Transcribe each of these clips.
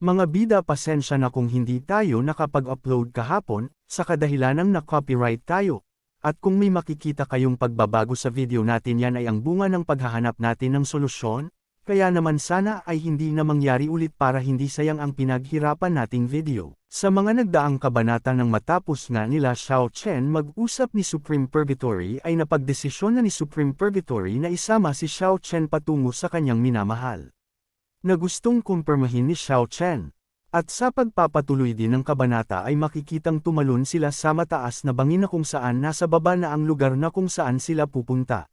Mga bida, pasensya na kung hindi tayo nakapag-upload kahapon, sa kadahilanang na-copyright tayo. At kung may makikita kayong pagbabago sa video natin, yan ay ang bunga ng paghahanap natin ng solusyon, kaya naman sana ay hindi na mangyari ulit para hindi sayang ang pinaghirapan nating video. Sa mga nagdaang kabanata ng matapos nga nila Xiao Chen mag-usap ni Supreme Purgatory ay napagdesisyon na ni Supreme Purgatory na isama si Xiao Chen patungo sa kanyang minamahal, na gustong kumpirmahin ni Xiao Chen. At sa pagpapatuloy din ng kabanata ay makikitang tumalon sila sa mataas na bangin na kung saan nasa baba na ang lugar na kung saan sila pupunta.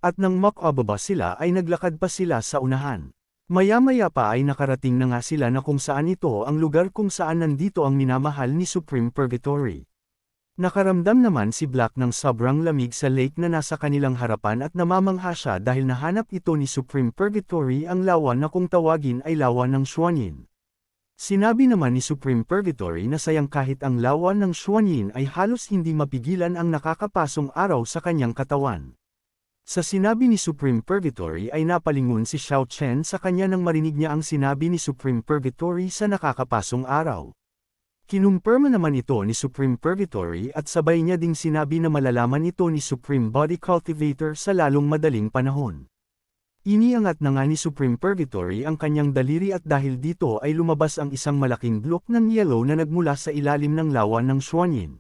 At nang makababa sila ay naglakad pa sila sa unahan. Maya-maya pa ay nakarating na nga sila na kung saan ito ang lugar kung saan nandito ang minamahal ni Supreme Purgatory. Nakaramdam naman si Black ng sobrang lamig sa lake na nasa kanilang harapan at namamangha siya dahil nahanap ito ni Supreme Purgatory ang lawa na kung tawagin ay lawa ng Xuanyin. Sinabi naman ni Supreme Purgatory na sayang kahit ang lawa ng Xuanyin ay halos hindi mapigilan ang nakakapasong araw sa kanyang katawan. Sa sinabi ni Supreme Purgatory ay napalingon si Xiao Chen sa kanya nang marinig niya ang sinabi ni Supreme Purgatory sa nakakapasong araw. Kinumpirma naman ito ni Supreme Purgatory at sabay niya ding sinabi na malalaman ito ni Supreme Body Cultivator sa lalong madaling panahon. Iniangat na nga ni Supreme Purgatory ang kanyang daliri at dahil dito ay lumabas ang isang malaking blok ng yellow na nagmula sa ilalim ng lawa ng Xuanyin.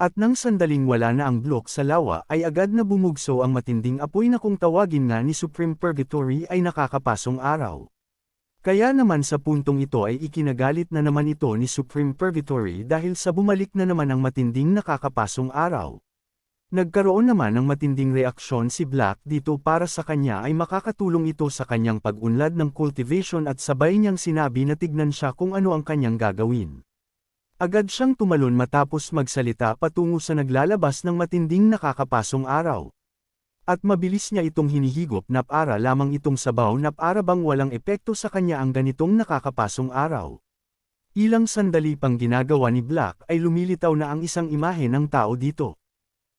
At nang sandaling wala na ang blok sa lawa ay agad na bumugso ang matinding apoy na kung tawagin nga ni Supreme Purgatory ay nakakapasong araw. Kaya naman sa puntong ito ay ikinagalit na naman ito ni Supreme Purgatory dahil sa bumalik na naman ang matinding nakakapasong araw. Nagkaroon naman ng matinding reaksyon si Black dito para sa kanya ay makakatulong ito sa kanyang pag-unlad ng cultivation at sabay niyang sinabi na tignan siya kung ano ang kanyang gagawin. Agad siyang tumalon matapos magsalita patungo sa naglalabas ng matinding nakakapasong araw. At mabilis niya itong hinihigop na para lamang itong sabaw na para bang walang epekto sa kanya ang ganitong nakakapasong araw. Ilang sandali pang ginagawa ni Black ay lumilitaw na ang isang imahe ng tao dito.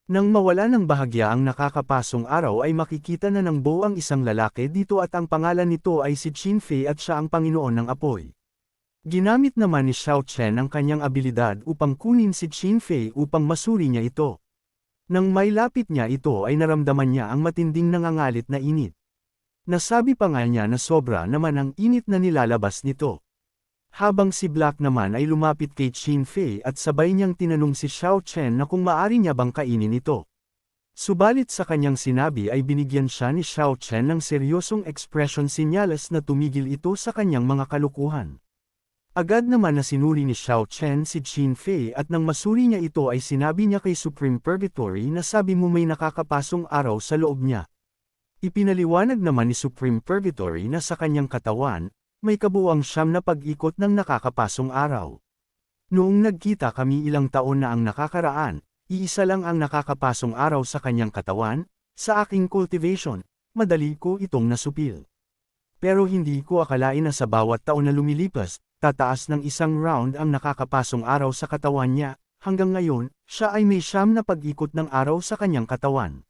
Nang mawala ng bahagya ang nakakapasong araw ay makikita na ng buo ang isang lalaki dito at ang pangalan nito ay si Qin Fei at siya ang Panginoon ng Apoy. Ginamit naman ni Xiao Chen ang kanyang abilidad upang kunin si Qin Fei upang masuri niya ito. Nang mailapit niya ito ay naramdaman niya ang matinding nangangalit na init. Nasabi pa nga niya na sobra naman ang init na nilalabas nito. Habang si Black naman ay lumapit kay Qin Fei at sabay niyang tinanong si Xiao Chen na kung maari niya bang kainin ito. Subalit sa kanyang sinabi ay binigyan siya ni Xiao Chen ng seryosong ekspresyon senyales na tumigil ito sa kanyang mga kalukuhan. Agad naman na sinuri ni Xiao Chen si Qin Fei at nang masuri niya ito ay sinabi niya kay Supreme Purgatory na sabi mo may nakakapasong araw sa loob niya. Ipinaliwanag naman ni Supreme Purgatory na sa kanyang katawan, may kabuuang 9 na pag-ikot ng nakakapasong araw. Noong nagkita kami ilang taon na ang nakakaraan, iisa lang ang nakakapasong araw sa kanyang katawan, sa aking cultivation, madali ko itong nasupil. Pero hindi ko akalain na sa bawat taon na lumilipas, tataas ng isang round ang nakakapasong araw sa katawan niya, hanggang ngayon, siya ay may 9 na pag-ikot ng araw sa kanyang katawan.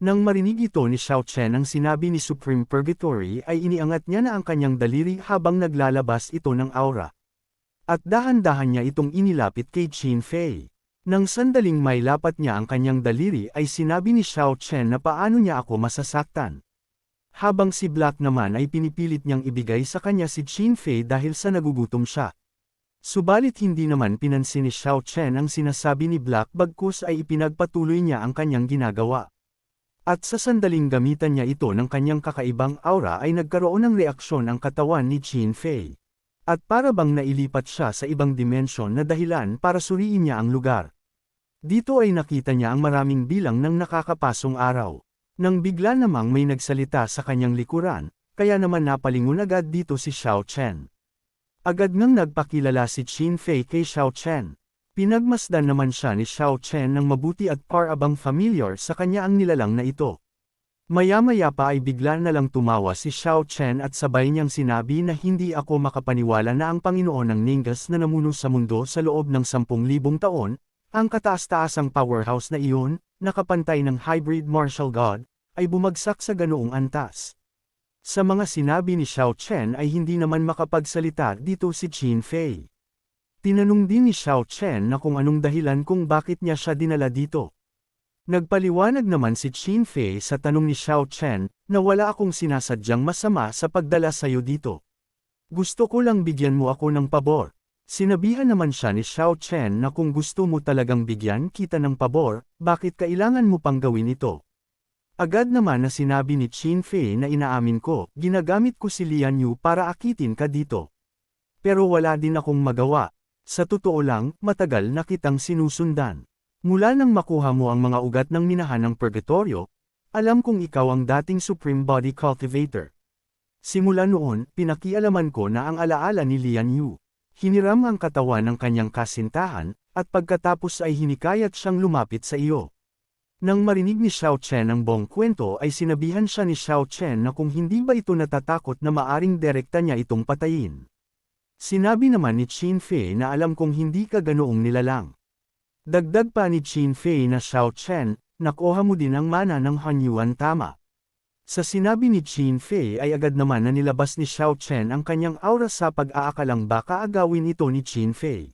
Nang marinig ito ni Xiao Chen ang sinabi ni Supreme Purgatory ay iniangat niya na ang kanyang daliri habang naglalabas ito ng aura. At dahan-dahan niya itong inilapit kay Qin Fei. Nang sandaling mailapat niya ang kanyang daliri ay sinabi ni Xiao Chen na paano niya ako masasaktan. Habang si Black naman ay pinipilit niyang ibigay sa kanya si Qin Fei dahil sa nagugutom siya. Subalit hindi naman pinansin ni Xiao Chen ang sinasabi ni Black bagkus ay ipinagpatuloy niya ang kanyang ginagawa. At sa sandaling gamitan niya ito ng kanyang kakaibang aura ay nagkaroon ng reaksyon ang katawan ni Qin Fei. At para bang nailipat siya sa ibang dimensyon na dahilan para suriin niya ang lugar. Dito ay nakita niya ang maraming bilang ng nakakapasong araw. Nang bigla namang may nagsalita sa kanyang likuran, kaya naman napalingon agad dito si Xiao Chen. Agad ngang nagpakilala si Qin Fei kay Xiao Chen. Pinagmasdan naman siya ni Xiao Chen ng mabuti at parabang familiar sa kanya ang nilalang na ito. Maya-maya pa ay bigla na lang tumawa si Xiao Chen at sabay niyang sinabi na hindi ako makapaniwala na ang Panginoon ng Ningas na namuno sa mundo sa loob ng 10,000 taon, ang kataas-taasang powerhouse na iyon, nakapantay ng hybrid martial god, ay bumagsak sa ganoong antas. Sa mga sinabi ni Xiao Chen ay hindi naman makapagsalita dito si Qin Fei. Tinanong din ni Xiao Chen na kung anong dahilan kung bakit niya siya dinala dito. Nagpaliwanag naman si Qin Fei sa tanong ni Xiao Chen na wala akong sinasadyang masama sa pagdala sa'yo dito. Gusto ko lang bigyan mo ako ng pabor. Sinabihan naman siya ni Xiao Chen na kung gusto mo talagang bigyan kita ng pabor, bakit kailangan mo pang gawin ito? Agad naman na sinabi ni Qin Fei na inaamin ko, ginagamit ko si Lian Yu para akitin ka dito. Pero wala din akong magawa. Sa totoo lang, matagal na kitang sinusundan. Mula nang makuha mo ang mga ugat ng minahan ng purgatorio, alam kong ikaw ang dating Supreme Body Cultivator. Simula noon, pinakialaman ko na ang alaala ni Lian Yu. Hiniram ang katawan ng kanyang kasintahan, at pagkatapos ay hinikayat siyang lumapit sa iyo. Nang marinig ni Xiao Chen ang buong kwento ay sinabihan siya ni Xiao Chen na kung hindi ba ito natatakot na maaring direkta niya itong patayin. Sinabi naman ni Qin Fei na alam kong hindi ka ganoong nilalang. Dagdag pa ni Qin Fei na Xiao Chen, nakuha mo din ang mana ng Hanyuan tama. Sa sinabi ni Qin Fei ay agad naman na nilabas ni Xiao Chen ang kanyang aura sa pag-aakalang baka agawin ito ni Qin Fei.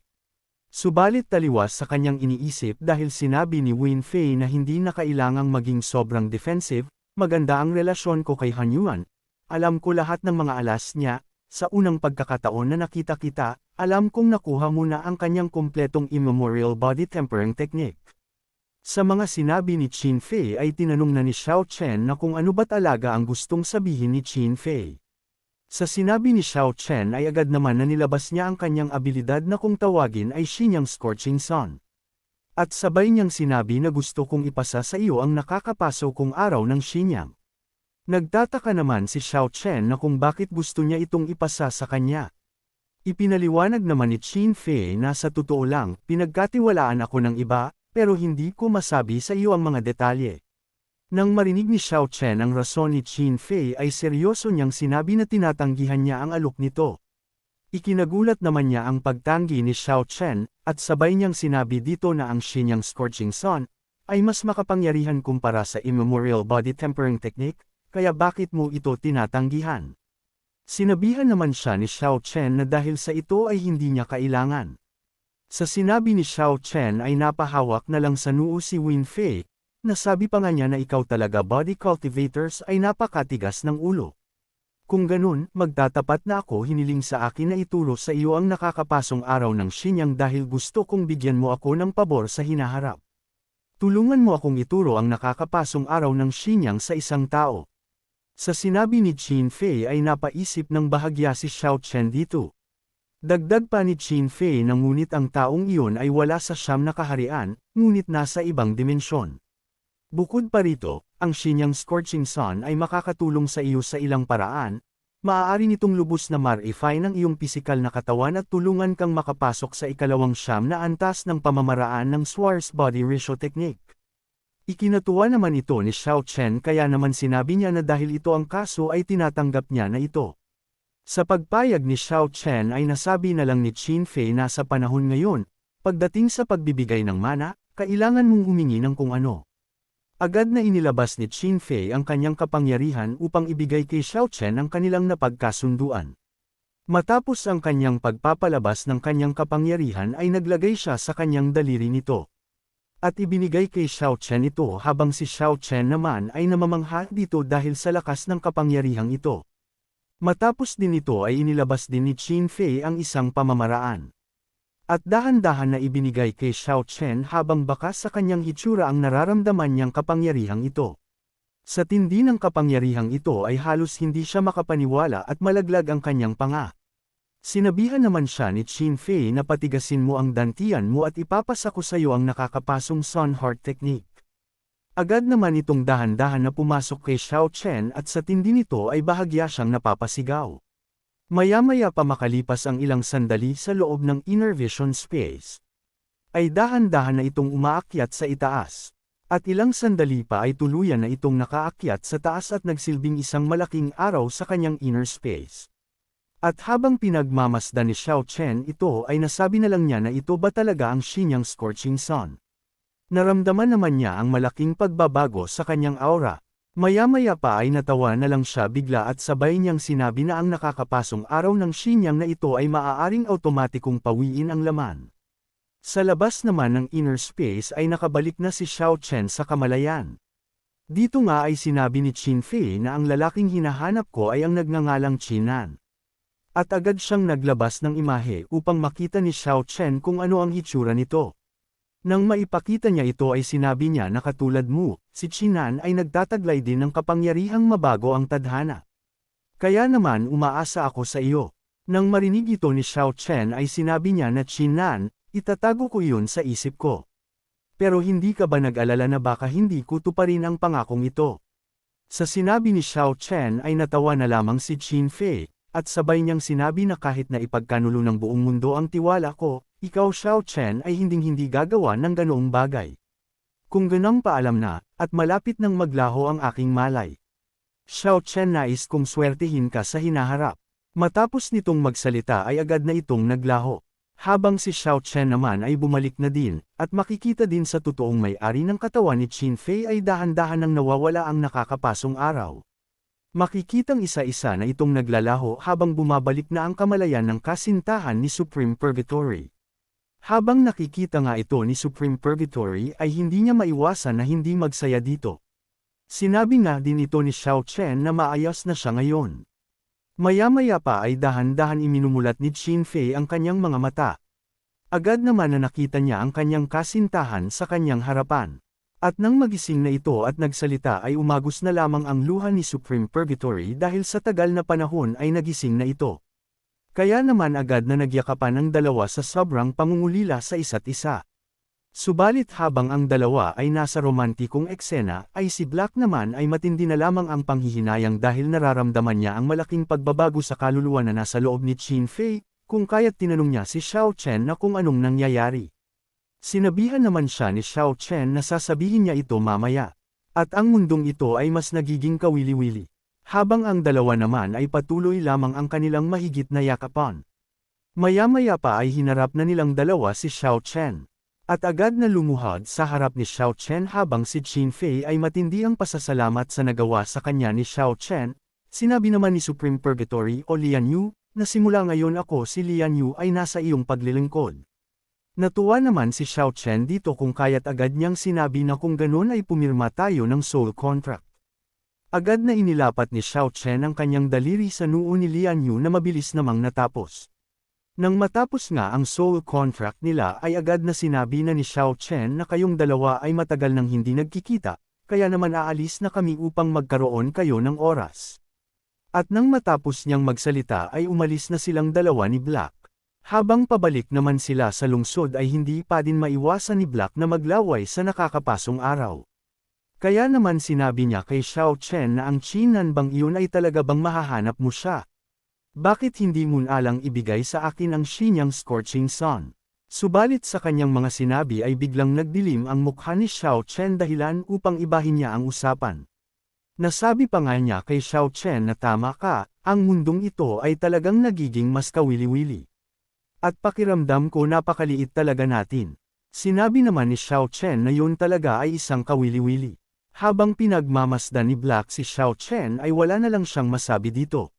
Subalit taliwas sa kanyang iniisip dahil sinabi ni Win Fei na hindi na kailangang maging sobrang defensive, maganda ang relasyon ko kay Hanyuan. Alam ko lahat ng mga alas niya, sa unang pagkakataon na nakita kita, alam kong nakuha mo na ang kanyang kumpletong immemorial body tempering technique. Sa mga sinabi ni Qin Fei ay tinanong na ni Xiao Chen na kung ano ba't alaga ang gustong sabihin ni Qin Fei. Sa sinabi ni Xiao Chen ay agad naman na nilabas niya ang kanyang abilidad na kung tawagin ay Xinyang Scorching Sun. At sabay niyang sinabi na gusto kong ipasa sa iyo ang nakakapaso kong araw ng Xinyang. Nagtataka naman si Xiao Chen na kung bakit gusto niya itong ipasa sa kanya. Ipinaliwanag naman ni Qin Fei na sa totoo lang, pinagkatiwalaan ako ng iba, pero hindi ko masabi sa iyo ang mga detalye. Nang marinig ni Xiao Chen ang rason ni Qin Fei ay seryoso niyang sinabi na tinatanggihan niya ang alok nito. Ikinagulat naman niya ang pagtanggi ni Xiao Chen, at sabay niyang sinabi dito na ang Xinyang Scorching Sun ay mas makapangyarihan kumpara sa immemorial body tempering technique, kaya bakit mo ito tinatanggihan? Sinabihan naman siya ni Xiao Chen na dahil sa ito ay hindi niya kailangan. Sa sinabi ni Xiao Chen ay napahawak na lang sa noo si Win Fei, nasabi pa nga niya na ikaw talaga body cultivators ay napakatigas ng ulo. Kung ganun, magtatapat na ako hiniling sa akin na ituro sa iyo ang nakakapasong araw ng Xinyang dahil gusto kong bigyan mo ako ng pabor sa hinaharap. Tulungan mo akong ituro ang nakakapasong araw ng Xinyang sa isang tao. Sa sinabi ni Qin Fei ay napaisip ng bahagya si Xiao Chen dito. Dagdag pa ni Qin Fei na ngunit ang taong iyon ay wala sa siyam na kaharian, ngunit nasa ibang dimensyon. Bukod pa rito, ang Xinyang Scorching Sun ay makakatulong sa iyo sa ilang paraan. Maaari nitong lubos na ma-refine ang iyong pisikal na katawan at tulungan kang makapasok sa ikalawang siyam na antas ng pamamaraan ng Swartz Body Ratio Technique. Ikinatuwa naman ito ni Xiao Chen kaya naman sinabi niya na dahil ito ang kaso ay tinatanggap niya na ito. Sa pagpayag ni Xiao Chen ay nasabi na lang ni Qin Fei na sa panahon ngayon, pagdating sa pagbibigay ng mana, kailangan mong humingi ng kung ano. Agad na inilabas ni Qin Fei ang kanyang kapangyarihan upang ibigay kay Xiao Chen ang kanilang napagkasunduan. Matapos ang kanyang pagpapalabas ng kanyang kapangyarihan ay naglagay siya sa kanyang daliri nito. At ibinigay kay Xiao Chen ito habang si Xiao Chen naman ay namamangha dito dahil sa lakas ng kapangyarihang ito. Matapos din ito ay inilabas din ni Qin Fei ang isang pamamaraan. At dahan-dahan na ibinigay kay Xiao Chen habang bakas sa kanyang hitsura ang nararamdaman niyang kapangyarihang ito. Sa tindi ng kapangyarihang ito ay halos hindi siya makapaniwala at malaglag ang kanyang panga. Sinabihan naman siya ni Qin Fei na patigasin mo ang dantian mo at ipapasa ko sa iyo ang nakakapasong Sun Heart Technique. Agad naman itong dahan-dahan na pumasok kay Xiao Chen at sa tindi nito ay bahagya siyang napapasigaw. Maya-maya pa makalipas ang ilang sandali sa loob ng inner vision space, ay dahan-dahan na itong umaakyat sa itaas. At ilang sandali pa ay tuluyan na itong nakaakyat sa taas at nagsilbing isang malaking araw sa kanyang inner space. At habang pinagmamasdan ni Xiao Chen ito ay nasabi na lang niya na ito ba talaga ang Xinyang Scorching Sun. Naramdaman naman niya ang malaking pagbabago sa kanyang aura. Maya-maya pa ay natawa na lang siya bigla at sabay niyang sinabi na ang nakakapasong araw ng Shenyang na ito ay maaaring automatikong pawiin ang laman. Sa labas naman ng inner space ay nakabalik na si Xiao Chen sa kamalayan. Dito nga ay sinabi ni Qin Fei na ang lalaking hinahanap ko ay ang nagngangalang Qinan. At agad siyang naglabas ng imahe upang makita ni Xiao Chen kung ano ang hitsura nito. Nang maipakita niya ito ay sinabi niya na katulad mo, si Qinan ay nagtataglay din ng kapangyarihang mabago ang tadhana. Kaya naman umaasa ako sa iyo. Nang marinig ito ni Xiao Chen ay sinabi niya na Qinan, itatago ko iyon sa isip ko. Pero hindi ka ba nag-alala na baka hindi ko tuparin ang pangakong ito? Sa sinabi ni Xiao Chen ay natawa na lamang si Qin Fei, at sabay niyang sinabi na kahit na ipagkanulo ng buong mundo ang tiwala ko, ikaw Xiao Chen ay hinding-hindi gagawa ng ganoong bagay. Kung ganang paalam na, at malapit nang maglaho ang aking malay. Xiao Chen nais kong swertihin ka sa hinaharap. Matapos nitong magsalita ay agad na itong naglaho. Habang si Xiao Chen naman ay bumalik na din, at makikita din sa totoong may-ari ng katawan ni Qin Fei ay dahan-dahan nang nawawala ang nakakapasong araw. Makikitang isa-isa na itong naglalaho habang bumabalik na ang kamalayan ng kasintahan ni Supreme Purgatory. Habang nakikita nga ito ni Supreme Purgatory ay hindi niya maiwasan na hindi magsaya dito. Sinabi nga din ito ni Xiao Chen na maayos na siya ngayon. Maya-maya pa ay dahan-dahan iminumulat ni Qin Fei ang kanyang mga mata. Agad naman na nakita niya ang kanyang kasintahan sa kanyang harapan. At nang magising na ito at nagsalita ay umagos na lamang ang luha ni Supreme Purgatory dahil sa tagal na panahon ay nagising na ito. Kaya naman agad na nagyakapan ang dalawa sa sobrang pangungulila sa isa't isa. Subalit habang ang dalawa ay nasa romantikong eksena ay si Black naman ay matindi na lamang ang panghihinayang dahil nararamdaman niya ang malaking pagbabago sa kaluluwa na nasa loob ni Qin Fei, kung kaya't tinanong niya si Xiao Chen na kung anong nangyayari. Sinabihan naman siya ni Xiao Chen na sasabihin niya ito mamaya. At ang mundong ito ay mas nagiging kawili-wili. Habang ang dalawa naman ay patuloy lamang ang kanilang mahigit na yakapan. Maya-maya pa ay hinarap na nilang dalawa si Xiao Chen. At agad na lumuhod sa harap ni Xiao Chen habang si Qin Fei ay matindi ang pasasalamat sa nagawa sa kanya ni Xiao Chen. Sinabi naman ni Supreme Purgatory o Lian Yu, na simula ngayon ako si Lian Yu ay nasa iyong paglilingkod. Natuwa naman si Xiao Chen dito kung kaya't agad niyang sinabi na kung ganun ay pumirma tayo ng soul contract. Agad na inilapat ni Xiao Chen ang kanyang daliri sa noo ni Lian Yu na mabilis namang natapos. Nang matapos nga ang soul contract nila ay agad na sinabi na ni Xiao Chen na kayong dalawa ay matagal nang hindi nagkikita, kaya naman aalis na kami upang magkaroon kayo ng oras. At nang matapos niyang magsalita ay umalis na silang dalawa ni Black. Habang pabalik naman sila sa lungsod ay hindi pa din maiwasan ni Black na maglaway sa nakakapasong araw. Kaya naman sinabi niya kay Xiao Chen na ang Qinan bang iyon ay talaga bang mahahanap mo siya? Bakit hindi mo alang ibigay sa akin ang Shenyang Scorching Sun? Subalit sa kanyang mga sinabi ay biglang nagdilim ang mukha ni Xiao Chen dahilan upang ibahin niya ang usapan. Nasabi pa nga niya kay Xiao Chen na tama ka, ang mundong ito ay talagang nagiging mas kawili-wili. At pakiramdam ko napakaliit talaga natin. Sinabi naman ni Xiao Chen na yun talaga ay isang kawili-wili. Habang pinagmamasdan ni Black si Xiao Chen ay wala na lang siyang masabi dito.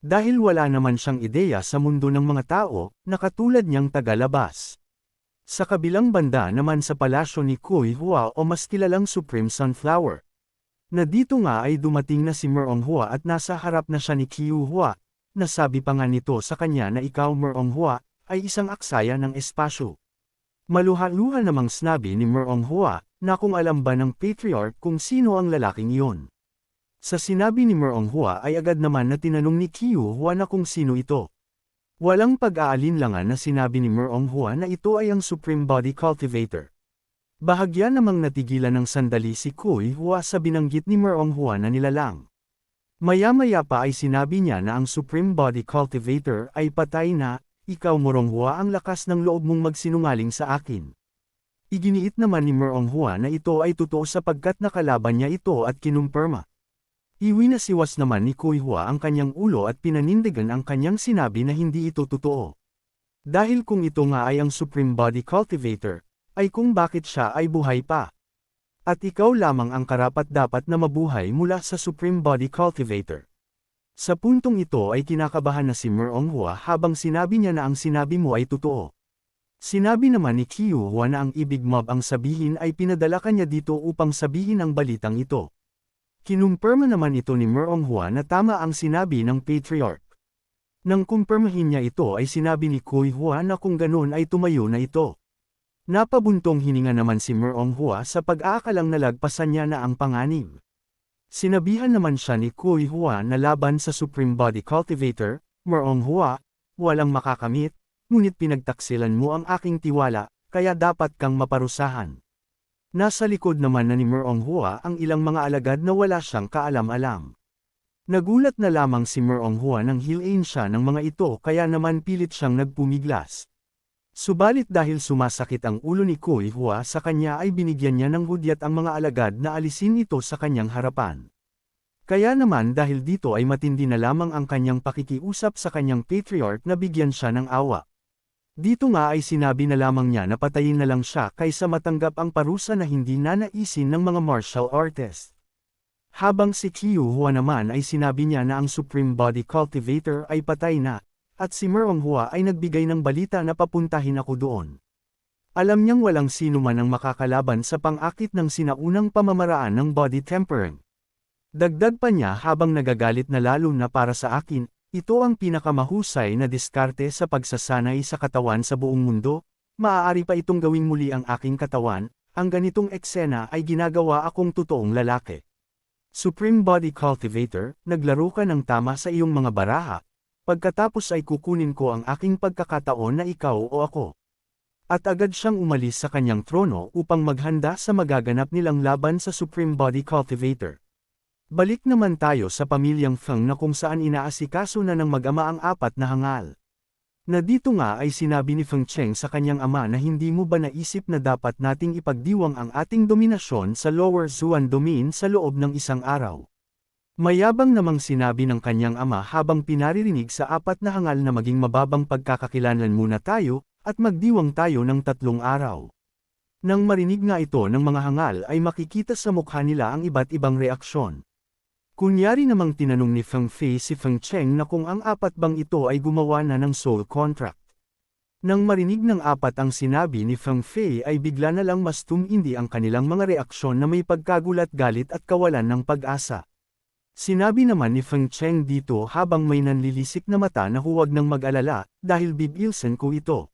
Dahil wala naman siyang ideya sa mundo ng mga tao, na katulad niyang tagalabas. Sa kabilang banda naman sa palasyo ni Kui Hua o mas kilalang Supreme Sunflower. Na dito nga ay dumating na si Merong Hua at nasa harap na siya ni Qiu Hua. Nasabi pa nga nito sa kanya na ikaw Merong Hua, ay isang aksaya ng espasyo. Maluha-luha namang sinabi ni Merong Hua, na kung alam ba ng patriarch kung sino ang lalaking iyon. Sa sinabi ni Merong Hua ay agad naman na tinanong ni Qiu Hua na kung sino ito. Walang pag-aalinlangan na sinabi ni Merong Hua na ito ay ang Supreme Body Cultivator. Bahagya namang natigilan ng sandali si Kui Hua sa binanggit ni Merong Hua na nilalang. Maya-maya pa ay sinabi niya na ang Supreme Body Cultivator ay patay na, ikaw Merong Hua ang lakas ng loob mong magsinungaling sa akin. Iginiit naman ni Merong Hua na ito ay totoo sapagkat nakalaban niya ito at kinumpirma. Iwinasiwas naman ni Kui Hua ang kanyang ulo at pinanindigan ang kanyang sinabi na hindi ito totoo. Dahil kung ito nga ay ang Supreme Body Cultivator, ay kung bakit siya ay buhay pa. At ikaw lamang ang karapat-dapat na mabuhay mula sa Supreme Body Cultivator. Sa puntong ito ay kinakabahan na si Meronghua habang sinabi niya na ang sinabi mo ay totoo. Sinabi naman ni Qiuhua na ang ibig mob ang sabihin ay pinadala kanya dito upang sabihin ang balitang ito. Kinumpirma naman ito ni Meronghua na tama ang sinabi ng Patriarch. Nang kumpirmahin niya ito ay sinabi ni Qiuhua na kung ganun ay tumayo na ito. Napabuntong hininga naman si Meronghua sa pag-aakalang nalagpasan niya na ang panganib. Sinabihan naman siya ni Qiuhua na laban sa Supreme Body Cultivator, Meronghua, walang makakamit, ngunit pinagtaksilan mo ang aking tiwala, kaya dapat kang maparusahan. Nasa likod naman na ni Meronghua ang ilang mga alagad na wala siyang kaalam-alam. Nagulat na lamang si Meronghua nang hilain siya ng mga ito kaya naman pilit siyang nagpumiglas. Subalit dahil sumasakit ang ulo ni Qiuhua sa kanya ay binigyan niya ng hudyat ang mga alagad na alisin ito sa kanyang harapan. Kaya naman dahil dito ay matindi na lamang ang kanyang pakikiusap sa kanyang patriarch na bigyan siya ng awa. Dito nga ay sinabi na lamang niya na patayin na lang siya kaysa matanggap ang parusa na hindi nanaisin ng mga martial artist. Habang si Qiuhua naman ay sinabi niya na ang Supreme Body Cultivator ay patay na, at si Meronghua ay nagbigay ng balita na papuntahin ako doon. Alam niyang walang sino man ang makakalaban sa pang-akit ng sinaunang pamamaraan ng body tempering. Dagdag pa niya habang nagagalit na lalo na para sa akin, ito ang pinakamahusay na diskarte sa pagsasanay sa katawan sa buong mundo, maaari pa itong gawing muli ang aking katawan, ang ganitong eksena ay ginagawa akong totoong lalaki. Supreme Body Cultivator, naglaro ka ng tama sa iyong mga baraha, pagkatapos ay kukunin ko ang aking pagkakataon na ikaw o ako. At agad siyang umalis sa kanyang trono upang maghanda sa magaganap nilang laban sa Supreme Body Cultivator. Balik naman tayo sa pamilyang Feng na kung saan inaasikaso na ng mag-ama ang apat na hangal. Na dito nga ay sinabi ni Feng Cheng sa kanyang ama na hindi mo ba naisip na dapat nating ipagdiwang ang ating dominasyon sa Lower Zuan Domain sa loob ng isang araw. Mayabang namang sinabi ng kanyang ama habang pinaririnig sa apat na hangal na maging mababang pagkakakilanlan muna tayo, at magdiwang tayo ng 3 araw. Nang marinig nga ito ng mga hangal ay makikita sa mukha nila ang iba't ibang reaksyon. Kunyari namang tinanong ni Feng Fei si Feng Cheng na kung ang apat bang ito ay gumawa na ng soul contract. Nang marinig ng apat ang sinabi ni Feng Fei ay bigla na lang mas tumindi ang kanilang mga reaksyon na may pagkagulat, galit at kawalan ng pag-asa. Sinabi naman ni Feng Cheng dito habang may nanlilisik na mata na huwag nang mag-alala, dahil bibilsan ko ito.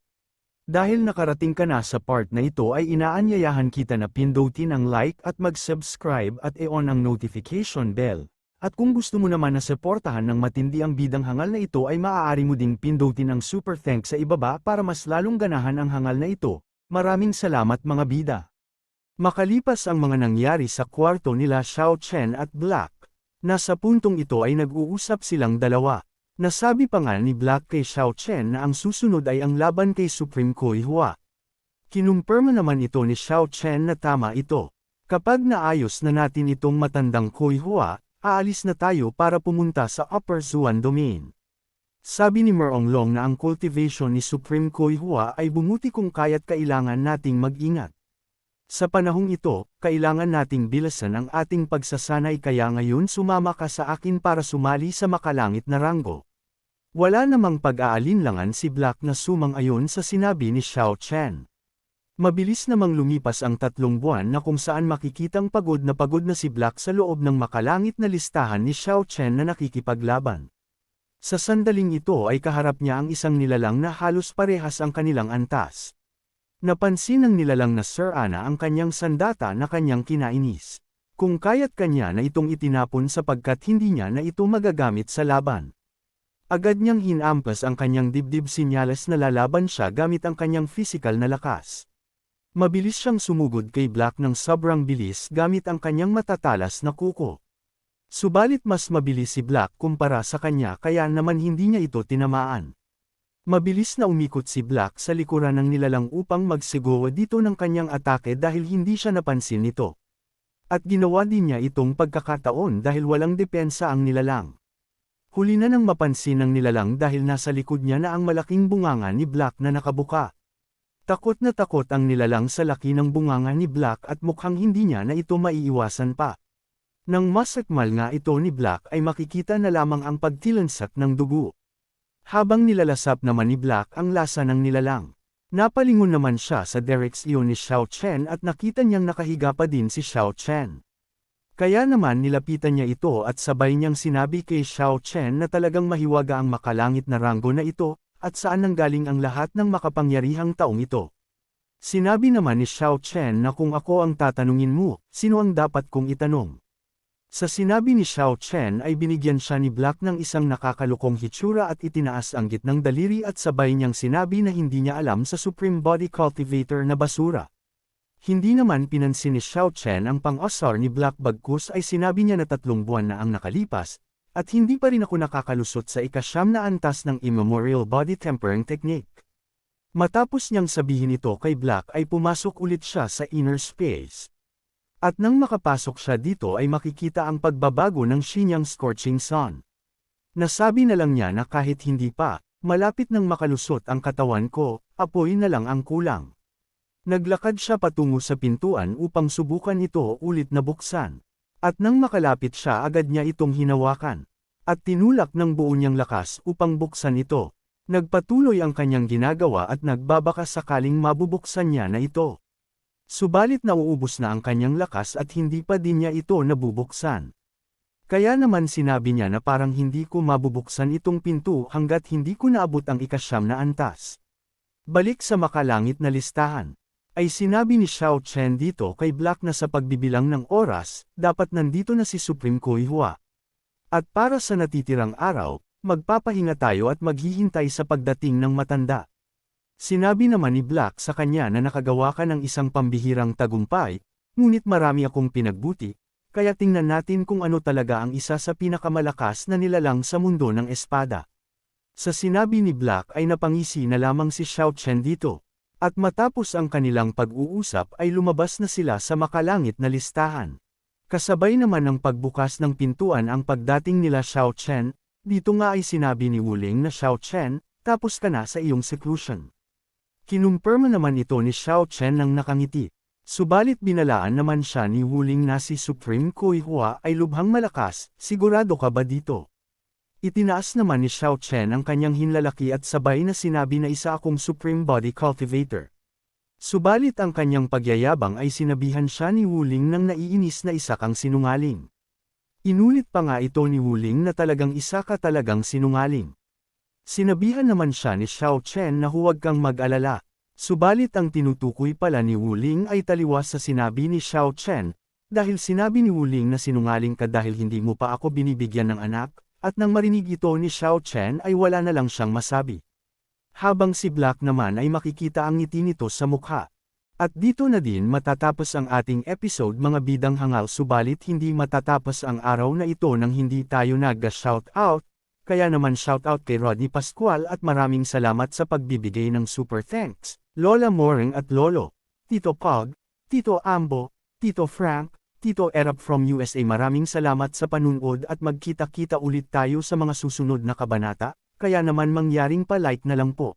Dahil nakarating ka na sa part na ito ay inaanyayahan kita na pindutin ang like at mag-subscribe at i-on ang notification bell. At kung gusto mo naman na suportahan ng matindi ang bidang hangal na ito ay maaari mo ding pindutin ang super thanks sa ibaba para mas lalong ganahan ang hangal na ito. Maraming salamat mga bida. Makalipas ang mga nangyari sa kwarto nila Xiao Chen at Black, nasa puntong ito ay nag-uusap silang dalawa. Nasabi pa nga ni Black kay Xiao Chen na ang susunod ay ang laban kay Supreme Qiuhua. Kinumpirma naman ito ni Xiao Chen na tama ito. Kapag naayos na natin itong matandang Qiuhua, aalis na tayo para pumunta sa Upper Zuan Domain. Sabi ni Meronglong na ang cultivation ni Supreme Qiuhua ay bumuti kung kaya't kailangan nating mag-ingat. Sa panahong ito, kailangan nating bilasan ang ating pagsasanay kaya ngayon sumama ka sa akin para sumali sa makalangit na ranggo. Wala namang pag-aalinlangan si Black na sumang-ayon sa sinabi ni Xiao Chen. Mabilis namang lumipas ang 3 buwan na kung saan makikitang pagod na si Black sa loob ng makalangit na listahan ni Xiao Chen na nakikipaglaban. Sa sandaling ito ay kaharap niya ang isang nilalang na halos parehas ang kanilang antas. Napansin ng nilalang na Sir Ana ang kanyang sandata na kanyang kinainis. Kung kaya't kanya na itong itinapon sapagkat hindi niya na ito magagamit sa laban. Agad niyang hinampas ang kanyang dibdib, sinyalas na lalaban siya gamit ang kanyang physical na lakas. Mabilis siyang sumugod kay Black ng sobrang bilis gamit ang kanyang matatalas na kuko. Subalit mas mabilis si Black kumpara sa kanya kaya naman hindi niya ito tinamaan. Mabilis na umikot si Black sa likuran ng nilalang upang magsigawa dito ng kanyang atake dahil hindi siya napansin nito. At ginawa din niya itong pagkakataon dahil walang depensa ang nilalang. Huli na nang mapansin ng nilalang dahil nasa likod niya na ang malaking bunganga ni Black na nakabuka. Takot na takot ang nilalang sa laki ng bunganga ni Black at mukhang hindi niya na ito maiiwasan pa. Nang masakmal nga ito ni Black ay makikita na lamang ang pagtilansat ng dugo. Habang nilalasap naman ni Black ang lasa ng nilalang. Napalingon naman siya sa direksyon ni Xiao Chen at nakita niyang nakahiga pa din si Xiao Chen. Kaya naman nilapitan niya ito at sabay niyang sinabi kay Xiao Chen na talagang mahiwaga ang makalangit na ranggo na ito, at saan nanggaling ang lahat ng makapangyarihang taong ito. Sinabi naman ni Xiao Chen na kung ako ang tatanungin mo, sino ang dapat kong itanong? Sa sinabi ni Xiao Chen ay binigyan siya ni Black ng isang nakakalukong hitsura at itinaas ang gitnang daliri at sabay niyang sinabi na hindi niya alam sa Supreme Body Cultivator na basura. Hindi naman pinansin ni Xiao Chen ang pang-asar ni Black bagkus ay sinabi niya na 3 buwan na ang nakalipas, at hindi pa rin ako nakakalusot sa ika-9 na antas ng immemorial body tempering technique. Matapos niyang sabihin ito kay Black ay pumasok ulit siya sa inner space. At nang makapasok siya dito ay makikita ang pagbabago ng Xinyang Scorching Sun. Nasabi na lang niya na kahit hindi pa, malapit nang makalusot ang katawan ko, apoy na lang ang kulang. Naglakad siya patungo sa pintuan upang subukan ito ulit na buksan. At nang makalapit siya agad niya itong hinawakan. At tinulak ng buo niyang lakas upang buksan ito. Nagpatuloy ang kanyang ginagawa at nagbabaka sakaling mabubuksan niya na ito. Subalit nauubos na ang kanyang lakas at hindi pa din niya ito nabubuksan. Kaya naman sinabi niya na parang hindi ko mabubuksan itong pinto hanggat hindi ko naabot ang ika-9 na antas. Balik sa makalangit na listahan. Ay sinabi ni Xiao Chen dito kay Black na sa pagbibilang ng oras, dapat nandito na si Supreme Kui Hua. At para sa natitirang araw, magpapahinga tayo at maghihintay sa pagdating ng matanda. Sinabi naman ni Black sa kanya na nakagawa ka ng isang pambihirang tagumpay, ngunit marami akong pinagbuti, kaya tingnan natin kung ano talaga ang isa sa pinakamalakas na nilalang sa mundo ng espada. Sa sinabi ni Black ay napangisi na lamang si Xiao Chen dito. At matapos ang kanilang pag-uusap ay lumabas na sila sa makalangit na listahan. Kasabay naman ng pagbukas ng pintuan ang pagdating nila Xiao Chen, dito nga ay sinabi ni Wuling na Xiao Chen, tapos ka na sa iyong seclusion. Kinumpirma naman ito ni Xiao Chen nang nakangiti. Subalit binalaan naman siya ni Wuling na si Supreme Kui Hua ay lubhang malakas, sigurado ka ba dito? Itinaas naman ni Xiao Chen ang kanyang hinlalaki at sabay na sinabi na isa akong Supreme Body Cultivator. Subalit ang kanyang pagyayabang ay sinabihan siya ni Wuling nang naiinis na isa kang sinungaling. Inulit pa nga ito ni Wuling na talagang isa ka talagang sinungaling. Sinabihan naman siya ni Xiao Chen na huwag kang mag-alala. Subalit ang tinutukoy pala ni Wuling ay taliwas sa sinabi ni Xiao Chen, dahil sinabi ni Wuling na sinungaling ka dahil hindi mo pa ako binibigyan ng anak. At nang marinig ito ni Xiao Chen ay wala na lang siyang masabi. Habang si Black naman ay makikita ang ngiti nito sa mukha. At dito na din matatapos ang ating episode mga bidang hangal subalit hindi matatapos ang araw na ito nang hindi tayo nag-shoutout, kaya naman shoutout kay Rodney Pascual at maraming salamat sa pagbibigay ng super thanks, Lola Moring at Lolo, Tito Pog, Tito Ambo, Tito Frank, Tito Erap from USA. Maraming salamat sa panunood at magkita-kita ulit tayo sa mga susunod na kabanata, kaya naman mangyaring pa-like na lang po.